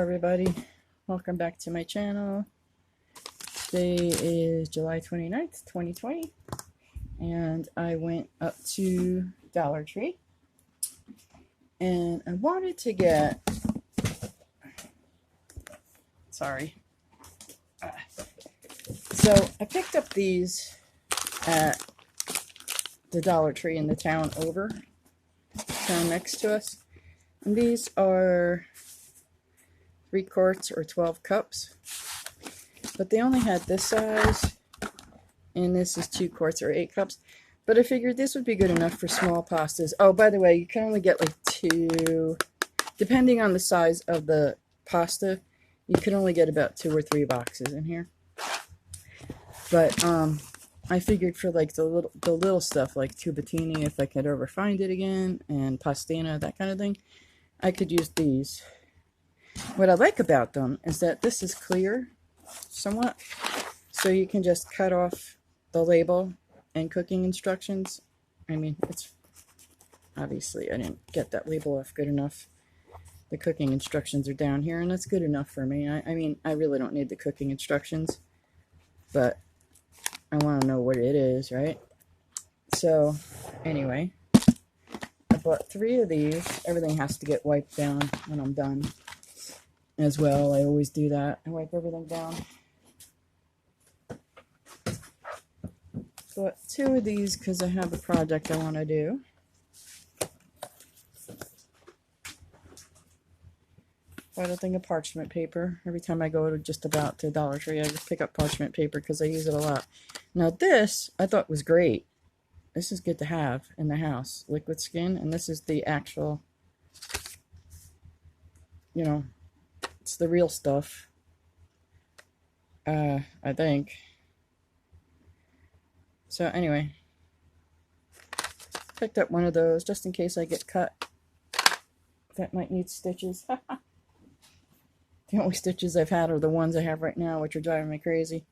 everybody, welcome back to my channel. Today is July 29th, 2020, and I went up to Dollar Tree and I wanted to get, so I picked up these at the Dollar Tree in the town next to us, and these are 3 quarts or 12 cups, but they only had this size, and this is 2 quarts or 8 cups, but I figured this would be good enough for small pastas. Oh, by the way, you can only get like 2, depending on the size of the pasta, you can only get about 2 or 3 boxes in here. But I figured for like the little stuff like tubatini, if I could ever find it again, and pastina, that kind of thing, I could use these. What I like about them is that this is clear, somewhat, so you can just cut off the label and cooking instructions. I mean, it's obviously I didn't get that label off good enough. The cooking instructions are down here, and that's good enough for me. I mean, I really don't need the cooking instructions, but I want to know what it is, right? So, anyway, I bought 3 of these. Everything has to get wiped down when I'm done as well. I always do that. I wipe everything down. Bought 2 of these because I have a project I want to do. Bought a thing of parchment paper. Every time I go to just about to Dollar Tree, I just pick up parchment paper because I use it a lot. Now this, I thought was great. This is good to have in the house. Liquid skin, and this is the actual, you know, it's the real stuff. I think. So anyway, picked up one of those just in case I get cut. That might need stitches. The only stitches I've had are the ones I have right now, which are driving me crazy.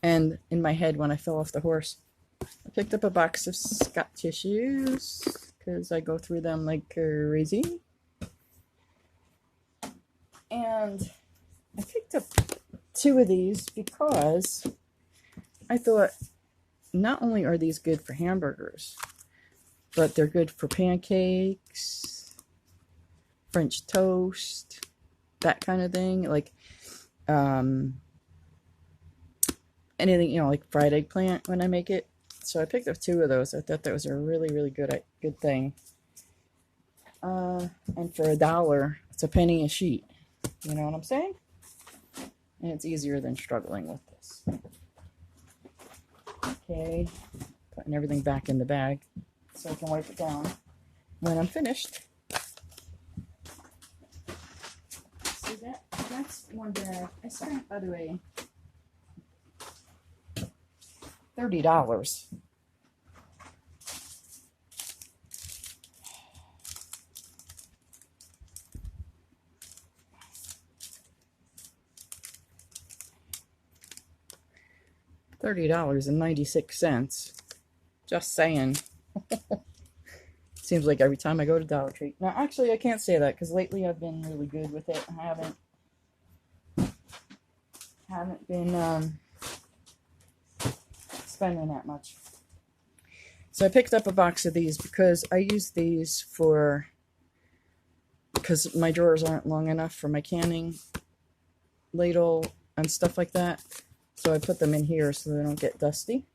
And in my head when I fell off the horse. I picked up a box of Scott tissues because I go through them like crazy. And I picked up 2 of these because I thought not only are these good for hamburgers, but they're good for pancakes, French toast, that kind of thing, like anything, you know, like fried eggplant when I make it. So I picked up 2 of those. I thought that was a really good thing. And for $1, it's a penny a sheet. You know what I'm saying? And it's easier than struggling with this. Okay, putting everything back in the bag so I can wipe it down when I'm finished. That's one bag. I spent, by the way, $30. $30.96. Just saying. Seems like every time I go to Dollar Tree. Now, actually, I can't say that because lately I've been really good with it. I haven't been spending that much. So I picked up a box of these because I use these because my drawers aren't long enough for my canning ladle and stuff like that. So I put them in here so they don't get dusty.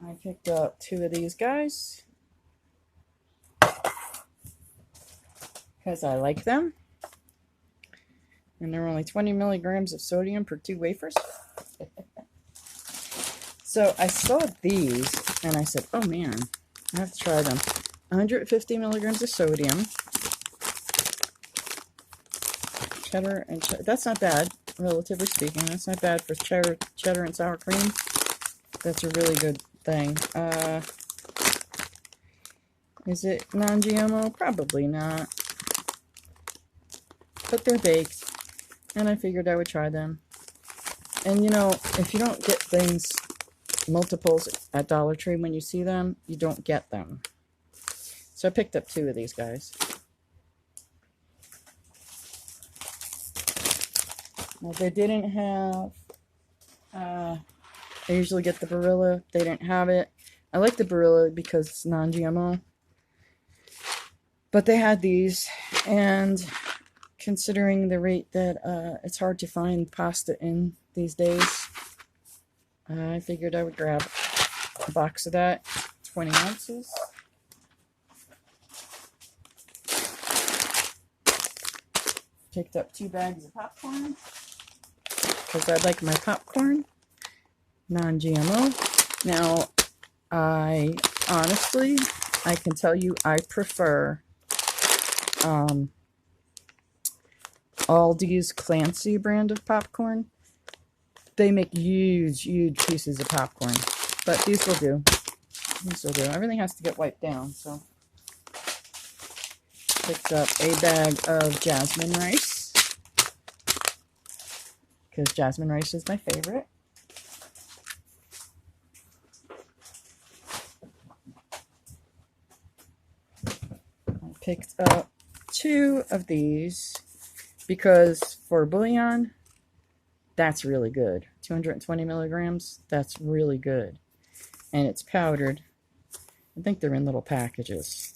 I picked up 2 of these guys because I like them. And they're only 20 milligrams of sodium per 2 wafers. So I saw these and I said, oh man, I have to try them. 150 milligrams of sodium. Cheddar and that's not bad, relatively speaking. That's not bad for cheddar and sour cream. That's a really good thing. Is it non-GMO? Probably not. But they're baked, and I figured I would try them. And you know, if you don't get things, multiples at Dollar Tree when you see them, you don't get them. So I picked up 2 of these guys. Now they didn't have, I usually get the Barilla. They didn't have it. I like the Barilla because it's non-GMO. But they had these, and considering the rate that it's hard to find pasta in these days, I figured I would grab a box of that, 20 ounces. Picked up 2 bags of popcorn, because I like my popcorn non-GMO. Now, I can tell you I prefer Aldi's Clancy brand of popcorn. They make huge pieces of popcorn, but these will do. These will do. Everything has to get wiped down, so. Picked up a bag of jasmine rice, because jasmine rice is my favorite. I picked up 2 of these because for bouillon, that's really good. 220 milligrams, that's really good. And it's powdered. I think they're in little packages.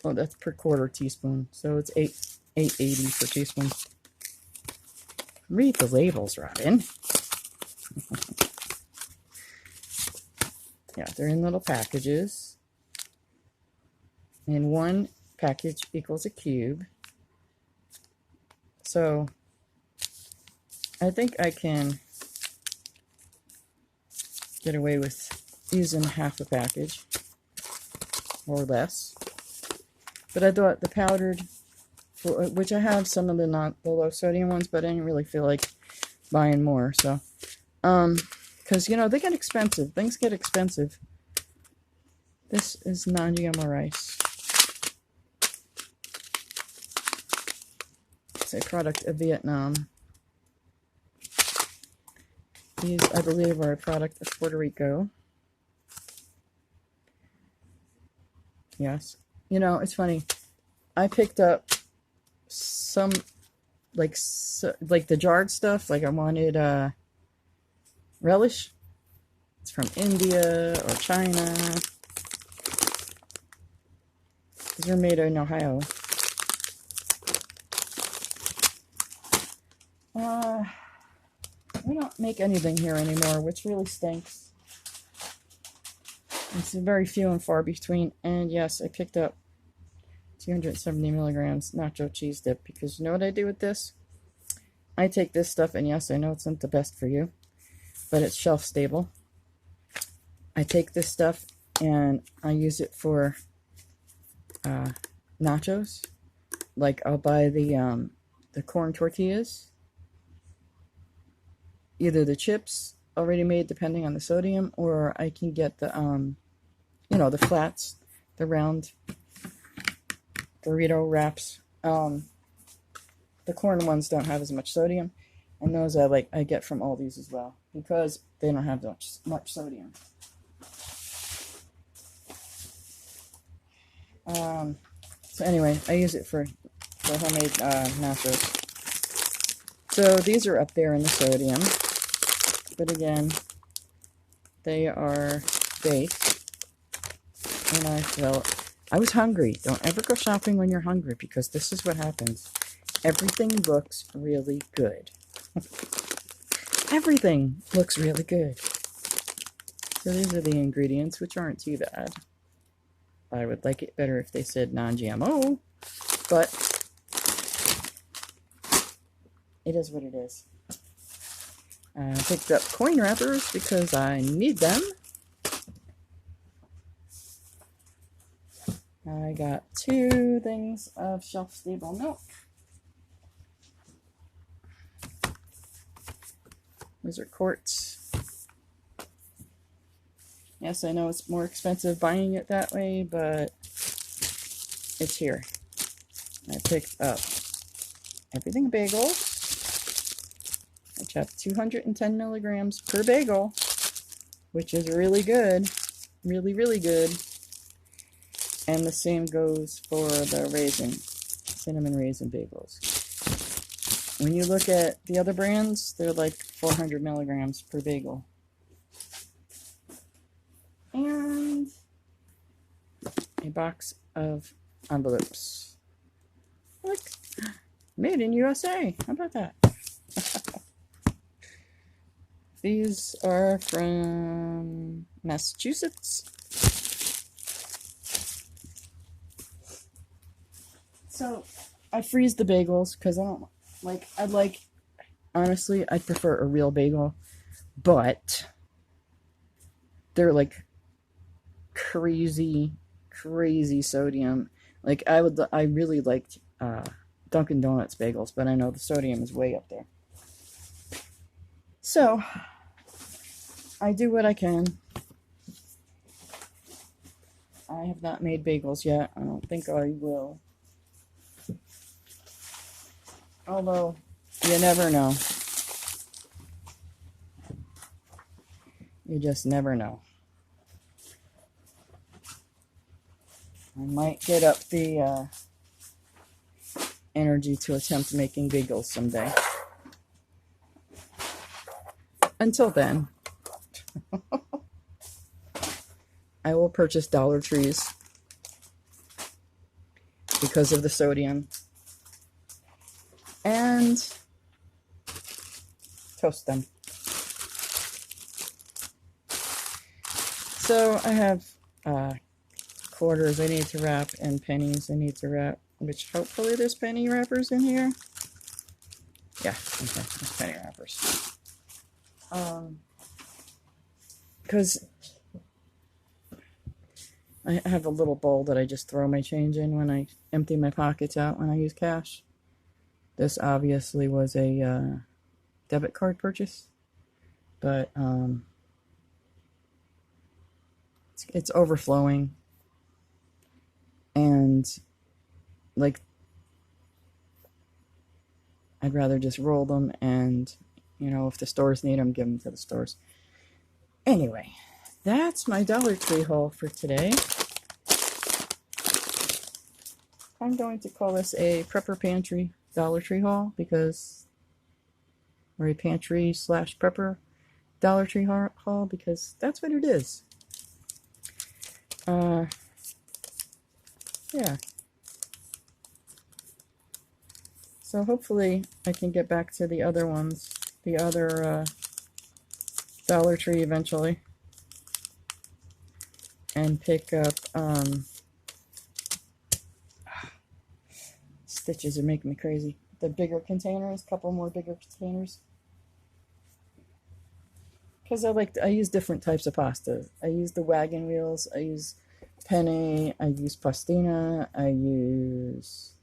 Oh, that's per quarter teaspoon. So it's 8.80 per teaspoon. Read the labels, Robin. Yeah, they're in little packages. And 1 package equals a cube. So I think I can get away with using half a package or less. But I thought the powdered, which I have some of the low sodium ones, but I didn't really feel like buying more. So, because, you know, they get expensive. Things get expensive. This is non-GMO rice. It's a product of Vietnam. These, I believe, are a product of Puerto Rico. Yes. You know, it's funny. I picked up some, like the jarred stuff. Like I wanted relish. It's from India or China. These are made in Ohio. We don't make anything here anymore, which really stinks. It's very few and far between. And yes, I picked up 270 milligrams nacho cheese dip, because you know what I do with this? I take this stuff, and yes, I know it's not the best for you, but it's shelf stable. I take this stuff and I use it for nachos. Like I'll buy the corn tortillas, either the chips already made depending on the sodium, or I can get the you know, the flats, the round burrito wraps. The corn ones don't have as much sodium, and those I get from Aldi's as well, because they don't have much sodium. So anyway, I use it for homemade nachos. So these are up there in the sodium, but again, they are baked, and I was hungry. Don't ever go shopping when you're hungry, because this is what happens. Everything looks really good. Everything looks really good. So these are the ingredients, which aren't too bad. I would like it better if they said non-GMO, but it is what it is. I picked up coin wrappers because I need them. I got 2 things of shelf-stable milk. Those are quarts. Yes, I know it's more expensive buying it that way, but it's here. I picked up everything bagels, which have 210 milligrams per bagel, which is really good. Really, really good. And the same goes for the cinnamon raisin bagels. When you look at the other brands, they're like 400 milligrams per bagel. And a box of envelopes. Look, made in USA. How about that? These are from Massachusetts. So I freeze the bagels because I don't honestly, I'd prefer a real bagel, but they're like crazy sodium. Like I really liked Dunkin' Donuts bagels, but I know the sodium is way up there. So I do what I can. I have not made bagels yet. I don't think I will. Although, you never know. You just never know. I might get up the energy to attempt making bagels someday. Until then, I will purchase Dollar Trees because of the sodium and toast them. So I have quarters I need to wrap and pennies I need to wrap, which hopefully there's penny wrappers in here. Yeah, okay, there's penny wrappers. Because I have a little bowl that I just throw my change in when I empty my pockets out when I use cash. This obviously was a debit card purchase, but it's overflowing, and like I'd rather just roll them, and you know, if the stores need them, give them to the stores. Anyway, that's my Dollar Tree haul for today. I'm going to call this a Prepper Pantry Dollar Tree haul because, or a pantry / prepper Dollar Tree haul because that's what it is. Yeah. So hopefully I can get back to the other ones, the other Dollar Tree eventually, and pick up stitches are making me crazy. The bigger containers, couple more bigger containers. Because I use different types of pasta. I use the wagon wheels, I use penne, I use pastina, I use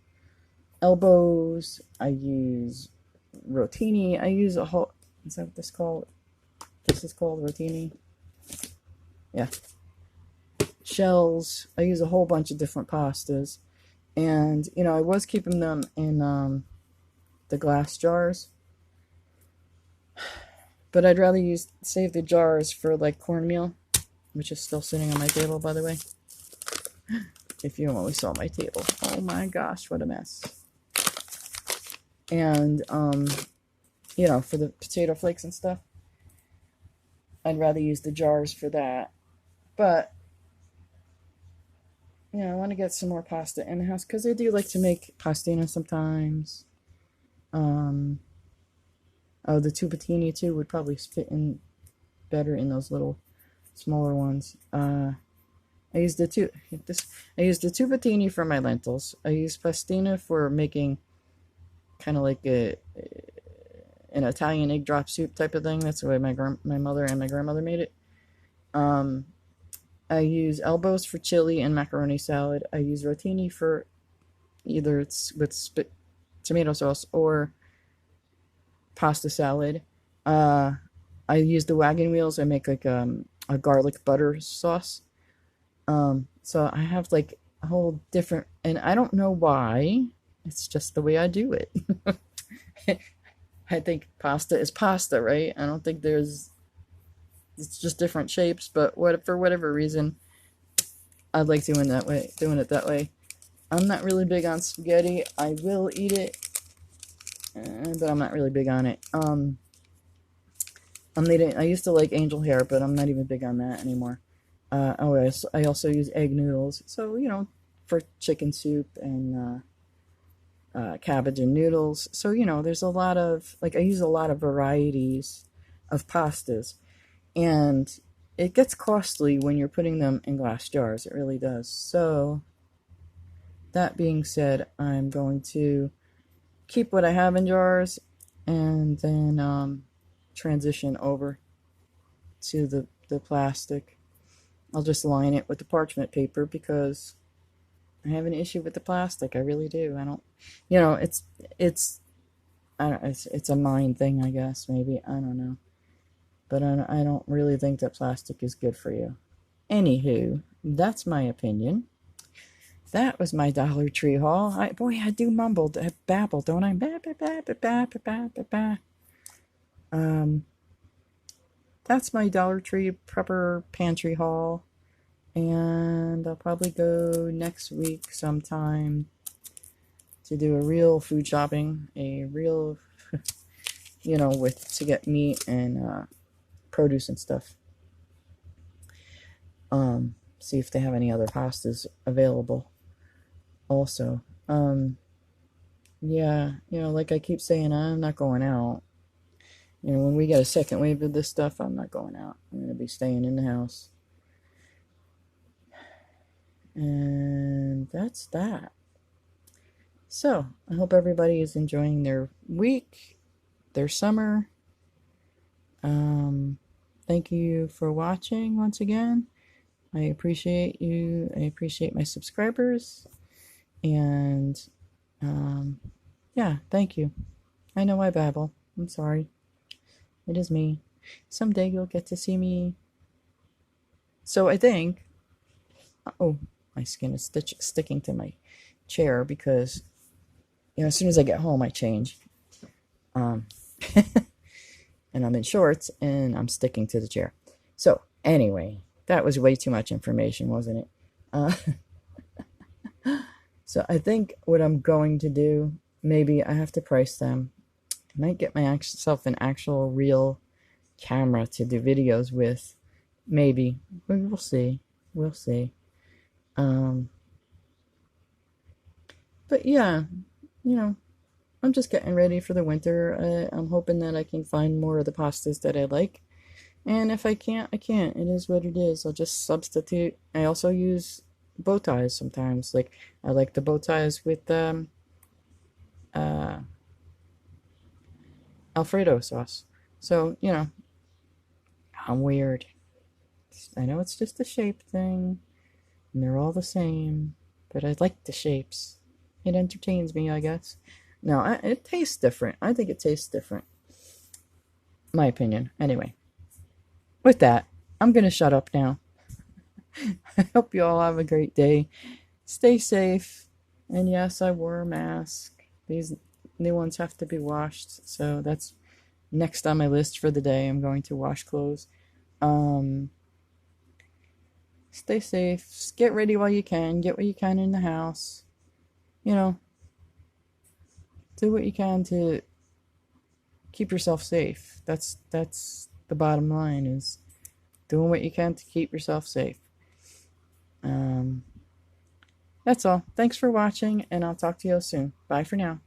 elbows, I use rotini, I use a whole, is that what this called? This is called rotini. Yeah. Shells. I use a whole bunch of different pastas. And, you know, I was keeping them in the glass jars. But I'd rather save the jars for like cornmeal, which is still sitting on my table, by the way. If you only saw my table. Oh my gosh, what a mess. And, you know, for the potato flakes and stuff, I'd rather use the jars for that. But, you know, I want to get some more pasta in the house because I do like to make pastina sometimes. Oh, the tubatini too would probably fit in better in those little smaller ones. I use the tubatini for my lentils. I use pastina for making kind of like an Italian egg drop soup type of thing. That's the way my mother and my grandmother made it. I use elbows for chili and macaroni salad. I use rotini for either it's with tomato sauce or pasta salad. I use the wagon wheels. I make like a garlic butter sauce. So I have like a whole different, and I don't know why. It's just the way I do it. I think pasta is pasta, right? I don't think it's just different shapes, but for whatever reason, I like doing it that way. I'm not really big on spaghetti. I will eat it, but I'm not really big on it. I used to like angel hair, but I'm not even big on that anymore. I also use egg noodles. So, for chicken soup and cabbage and noodles. So, there's a lot of, I use a lot of varieties of pastas. And it gets costly when you're putting them in glass jars. It really does. So, that being said, I'm going to keep what I have in jars and then transition over to the plastic. I'll just line it with the parchment paper because I have an issue with the plastic. I really do. I don't, I don't, it's a mind thing, I guess. Maybe, I don't know. But I don't really think that plastic is good for you. Anywho, that's my opinion. That was my Dollar Tree haul. Boy, I do mumble, babble, don't I? That's my Dollar Tree prepper pantry haul. And I'll probably go next week sometime to do a real food shopping, a real, to get meat and produce and stuff. See if they have any other pastas available also. Yeah, like I keep saying, I'm not going out. When we get a second wave of this stuff, I'm not going out. I'm going to be staying in the house. And that's that. So, I hope everybody is enjoying their week, their summer. Thank you for watching once again. I appreciate you. I appreciate my subscribers. And, yeah, thank you. I know I babble. I'm sorry. It is me. Someday you'll get to see me. So I think, oh, my skin is sticking to my chair because, as soon as I get home, I change. And I'm in shorts and I'm sticking to the chair. So anyway, that was way too much information, wasn't it? So I think what I'm going to do, maybe I have to price them. I might get myself an actual real camera to do videos with. Maybe. We'll see. We'll see. But yeah, I'm just getting ready for the winter. I'm hoping that I can find more of the pastas that I like. And if I can't, I can't. It is what it is. I'll just substitute. I also use bow ties sometimes. I like the bow ties with Alfredo sauce. So, I'm weird. I know it's just a shape thing. And they're all the same. But I like the shapes. It entertains me, I guess. No, it tastes different. I think it tastes different. My opinion. Anyway. With that, I'm going to shut up now. I hope you all have a great day. Stay safe. And yes, I wore a mask. These new ones have to be washed. So that's next on my list for the day. I'm going to wash clothes. Stay safe. Get ready while you can. Get what you can in the house. Do what you can to keep yourself safe. That's the bottom line, is doing what you can to keep yourself safe. That's all. Thanks for watching, and I'll talk to you all soon. Bye for now.